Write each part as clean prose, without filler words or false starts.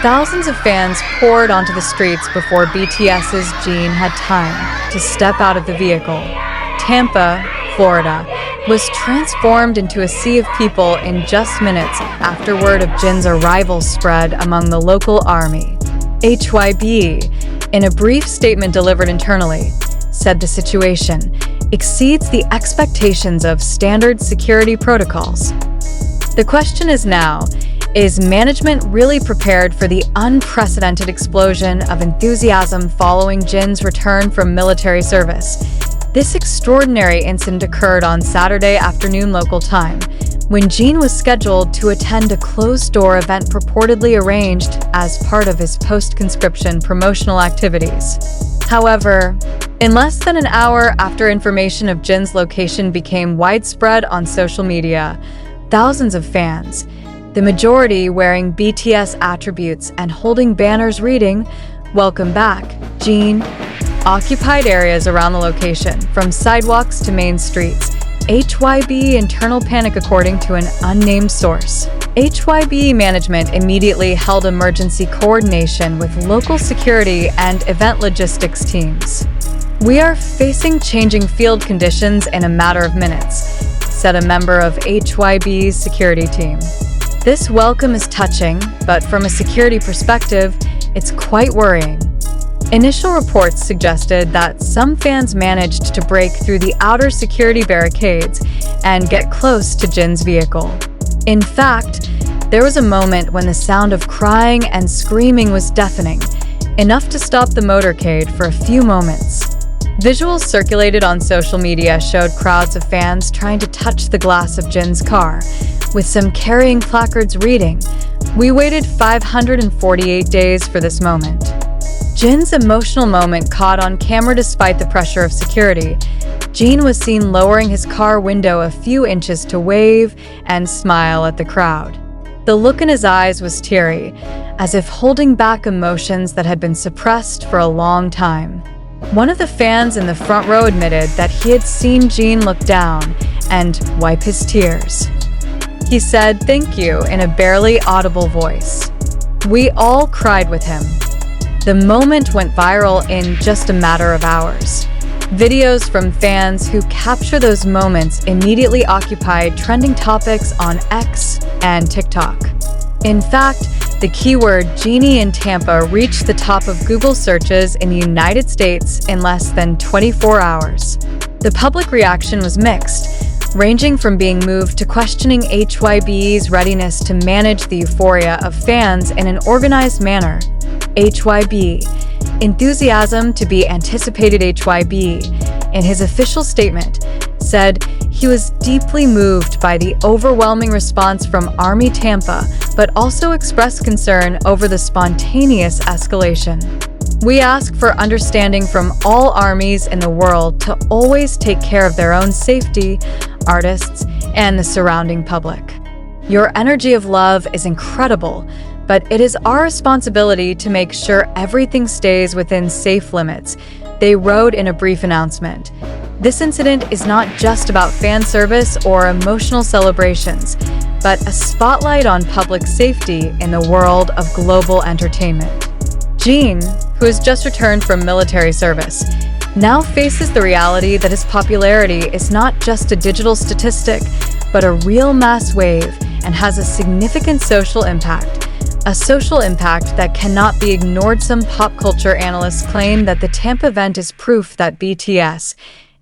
Thousands of fans poured onto the streets before BTS's Jin had time to step out of the vehicle. Tampa, Florida, was transformed into a sea of people in just minutes after word of Jin's arrival spread among the local army. HYBE, in a brief statement delivered internally, said the situation exceeds the expectations of standard security protocols. The question is now, is management really prepared for the unprecedented explosion of enthusiasm following Jin's return from military service? This extraordinary incident occurred on Saturday afternoon local time, when Jin was scheduled to attend a closed-door event purportedly arranged as part of his post-conscription promotional activities. However, in less than an hour after information of Jin's location became widespread on social media, thousands of fans, the majority wearing BTS attributes and holding banners reading, "Welcome back, Jin," occupied areas around the location, from sidewalks to main streets. HYBE internal panic according to an unnamed source. HYBE management immediately held emergency coordination with local security and event logistics teams. "We are facing changing field conditions in a matter of minutes," said a member of HYBE's security team. "This welcome is touching, but from a security perspective, it's quite worrying." Initial reports suggested that some fans managed to break through the outer security barricades and get close to Jin's vehicle. In fact, there was a moment when the sound of crying and screaming was deafening, enough to stop the motorcade for a few moments. Visuals circulated on social media showed crowds of fans trying to touch the glass of Jin's car, with some carrying placards reading, "We waited 548 days for this moment." Jin's emotional moment caught on camera despite the pressure of security. Jin was seen lowering his car window a few inches to wave and smile at the crowd. The look in his eyes was teary, as if holding back emotions that had been suppressed for a long time. One of the fans in the front row admitted that he had seen Jin look down and wipe his tears. He said, "Thank you," in a barely audible voice. "We all cried with him." The moment went viral in just a matter of hours. Videos from fans who capture those moments immediately occupied trending topics on X and TikTok. In fact, the keyword "Genie in Tampa" reached the top of Google searches in the United States in less than 24 hours. The public reaction was mixed, ranging from being moved to questioning HYBE's readiness to manage the euphoria of fans in an organized manner. HYBE, enthusiasm to be anticipated. HYBE, in his official statement, said he was deeply moved by the overwhelming response from Army Tampa, but also expressed concern over the spontaneous escalation. "We ask for understanding from all armies in the world to always take care of their own safety, artists, and the surrounding public. Your energy of love is incredible, but it is our responsibility to make sure everything stays within safe limits," they wrote in a brief announcement. This incident is not just about fan service or emotional celebrations, but a spotlight on public safety in the world of global entertainment. Jin, who has just returned from military service, now faces the reality that his popularity is not just a digital statistic, but a real mass wave and has a significant social impact. A social impact that cannot be ignored. Some pop culture analysts claim that the Tampa event is proof that BTS,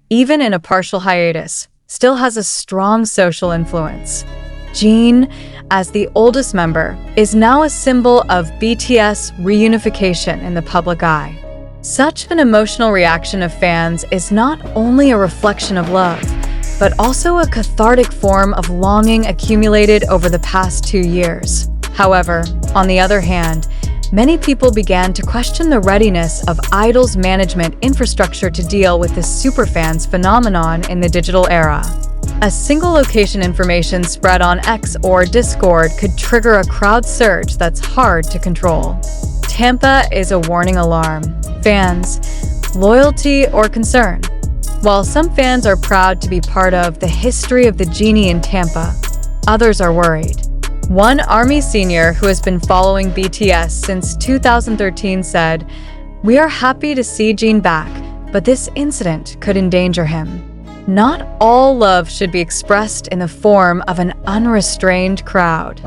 even in a partial hiatus, still has a strong social influence. Jin, as the oldest member, is now a symbol of BTS reunification in the public eye. Such an emotional reaction of fans is not only a reflection of love, but also a cathartic form of longing accumulated over the past 2 years. However, on the other hand, many people began to question the readiness of idols' management infrastructure to deal with this superfans phenomenon in the digital era. A single location information spread on X or Discord could trigger a crowd surge that's hard to control. Tampa is a warning alarm. Fans, loyalty or concern? While some fans are proud to be part of the history of the Genie in Tampa, others are worried. One ARMY senior who has been following BTS since 2013 said, "We are happy to see Jin back, but this incident could endanger him." Not all love should be expressed in the form of an unrestrained crowd.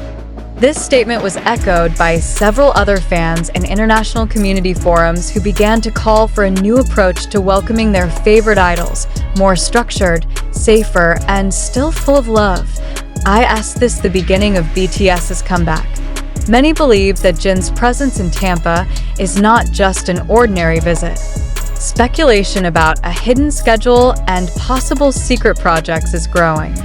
This statement was echoed by several other fans in international community forums who began to call for a new approach to welcoming their favorite idols, more structured, safer, and still full of love. I asked this the beginning of BTS's comeback. Many believe that Jin's presence in Tampa is not just an ordinary visit. Speculation about a hidden schedule and possible secret projects is growing.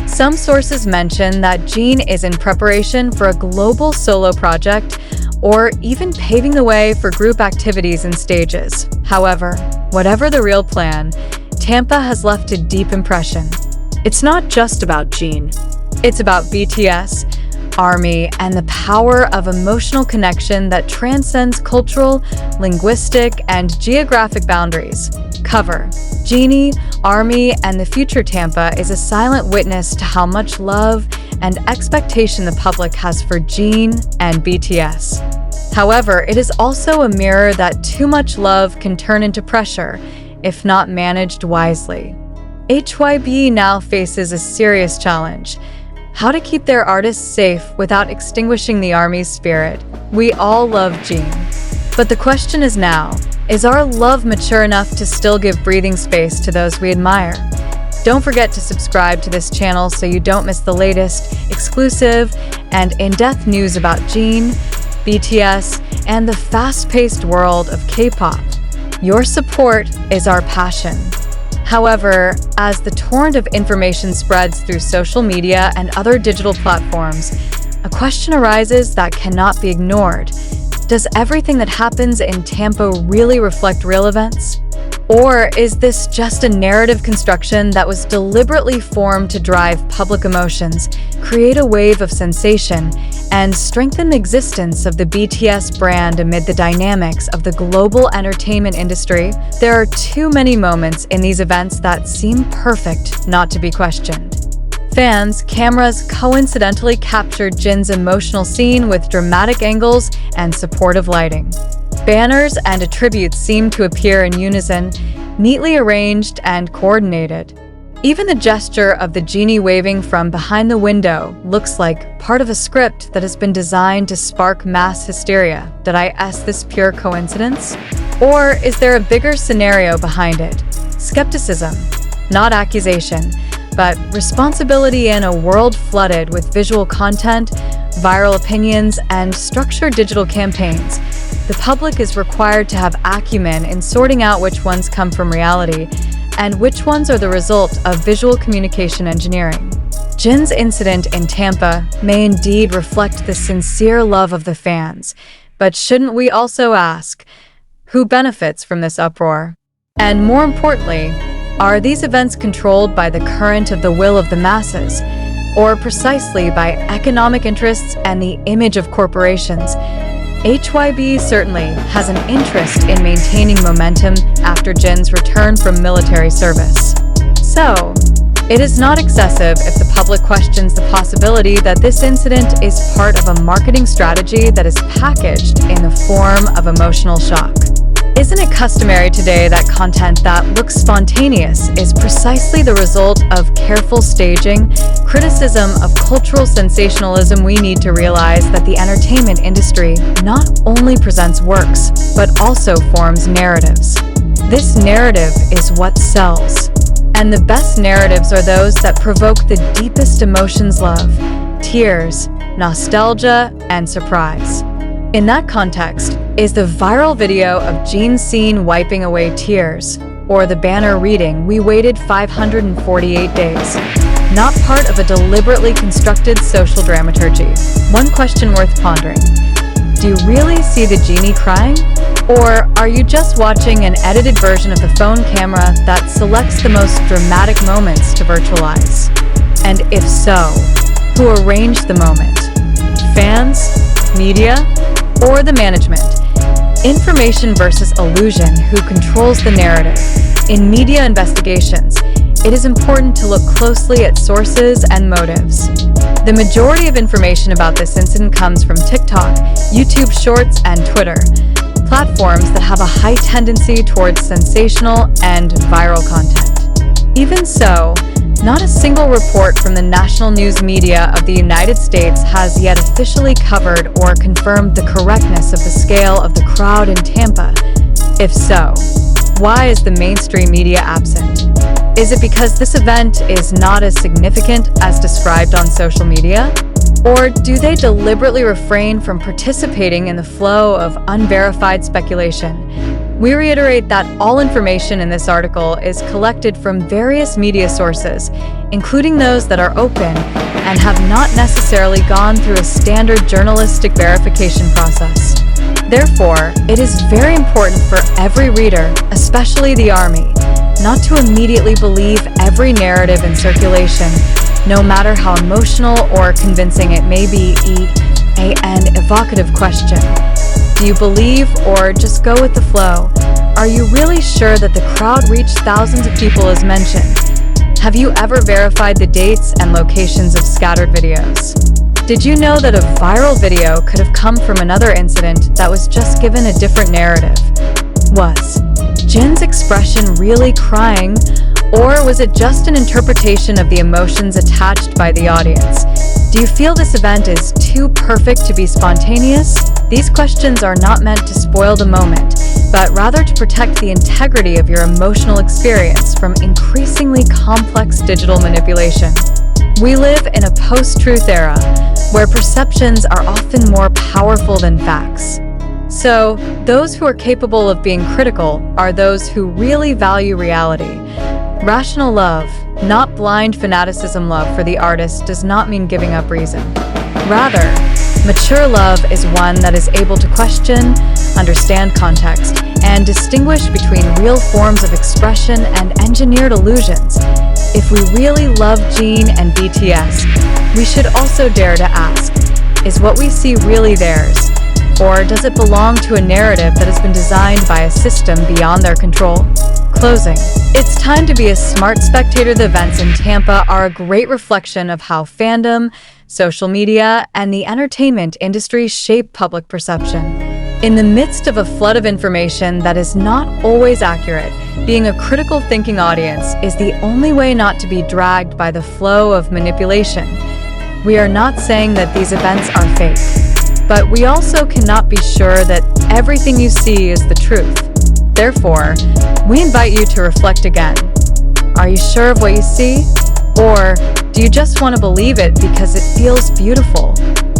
Some sources mention that Jin is in preparation for a global solo project or even paving the way for group activities and stages. However, whatever the real plan, Tampa has left a deep impression. It's not just about Jin. It's about BTS, ARMY, and the power of emotional connection that transcends cultural, linguistic, and geographic boundaries. Cover: Genie, ARMY, and the future Tampa is a silent witness to how much love and expectation the public has for Jin and BTS. However, it is also a mirror that too much love can turn into pressure if not managed wisely. HYBE now faces a serious challenge: how to keep their artists safe without extinguishing the ARMY's spirit. We all love Jin. But the question is now, is our love mature enough to still give breathing space to those we admire? Don't forget to subscribe to this channel so you don't miss the latest, exclusive, and in-depth news about Jin, BTS, and the fast-paced world of K-pop. Your support is our passion. However, as the torrent of information spreads through social media and other digital platforms, a question arises that cannot be ignored. Does everything that happens in Tampa really reflect real events? Or is this just a narrative construction that was deliberately formed to drive public emotions, create a wave of sensation, and strengthen the existence of the BTS brand amid the dynamics of the global entertainment industry? There are too many moments in these events that seem perfect not to be questioned. Fans' cameras coincidentally captured Jin's emotional scene with dramatic angles and supportive lighting. Banners and attributes seem to appear in unison, neatly arranged and coordinated. Even the gesture of the genie waving from behind the window looks like part of a script that has been designed to spark mass hysteria. Did I ask this pure coincidence? Or is there a bigger scenario behind it? Skepticism, not accusation, but responsibility in a world flooded with visual content, viral opinions, and structured digital campaigns. The public is required to have acumen in sorting out which ones come from reality and which ones are the result of visual communication engineering. Jin's incident in Tampa may indeed reflect the sincere love of the fans, but shouldn't we also ask, who benefits from this uproar? And more importantly, are these events controlled by the current of the will of the masses, or precisely by economic interests and the image of corporations? HYBE certainly has an interest in maintaining momentum after Jin's return from military service. So, it is not excessive if the public questions the possibility that this incident is part of a marketing strategy that is packaged in the form of emotional shock. Isn't it customary today that content that looks spontaneous is precisely the result of careful staging, criticism of cultural sensationalism? We need to realize that the entertainment industry not only presents works, but also forms narratives. This narrative is what sells. And the best narratives are those that provoke the deepest emotions: love, tears, nostalgia, and surprise. In that context, is the viral video of Jin's scene wiping away tears, or the banner reading, "We waited 548 days," not part of a deliberately constructed social dramaturgy? One question worth pondering: do you really see the genie crying? Or are you just watching an edited version of the phone camera that selects the most dramatic moments to virtualize? And if so, who arranged the moment? Fans? Media? Or the management? Information versus illusion, who controls the narrative? In media investigations, it is important to look closely at sources and motives. The majority of information about this incident comes from TikTok, YouTube Shorts, and Twitter, platforms that have a high tendency towards sensational and viral content. Even so, not a single report from the national news media of the United States has yet officially covered or confirmed the correctness of the scale of the crowd in Tampa. If so, why is the mainstream media absent? Is it because this event is not as significant as described on social media? Or do they deliberately refrain from participating in the flow of unverified speculation? We reiterate that all information in this article is collected from various media sources, including those that are open and have not necessarily gone through a standard journalistic verification process. Therefore, it is very important for every reader, especially the Army, not to immediately believe every narrative in circulation, no matter how emotional or convincing it may be. An evocative question. Do you believe or just go with the flow? Are you really sure that the crowd reached thousands of people as mentioned? Have you ever verified the dates and locations of scattered videos? Did you know that a viral video could have come from another incident that was just given a different narrative? Was Jin's expression really crying, or was it just an interpretation of the emotions attached by the audience? Do you feel this event is too perfect to be spontaneous? These questions are not meant to spoil the moment, but rather to protect the integrity of your emotional experience from increasingly complex digital manipulation. We live in a post-truth era, where perceptions are often more powerful than facts. So, those who are capable of being critical are those who really value reality. Rational love, not blind fanaticism love for the artist, does not mean giving up reason. Rather, mature love is one that is able to question, understand context, and distinguish between real forms of expression and engineered illusions. If we really love Jin and BTS, we should also dare to ask, is what we see really theirs? Or does it belong to a narrative that has been designed by a system beyond their control? Closing. It's time to be a smart spectator. The events in Tampa are a great reflection of how fandom, social media, and the entertainment industry shape public perception. In the midst of a flood of information that is not always accurate, being a critical thinking audience is the only way not to be dragged by the flow of manipulation. We are not saying that these events are fake, but we also cannot be sure that everything you see is the truth. Therefore, we invite you to reflect again. Are you sure of what you see? Or do you just want to believe it because it feels beautiful?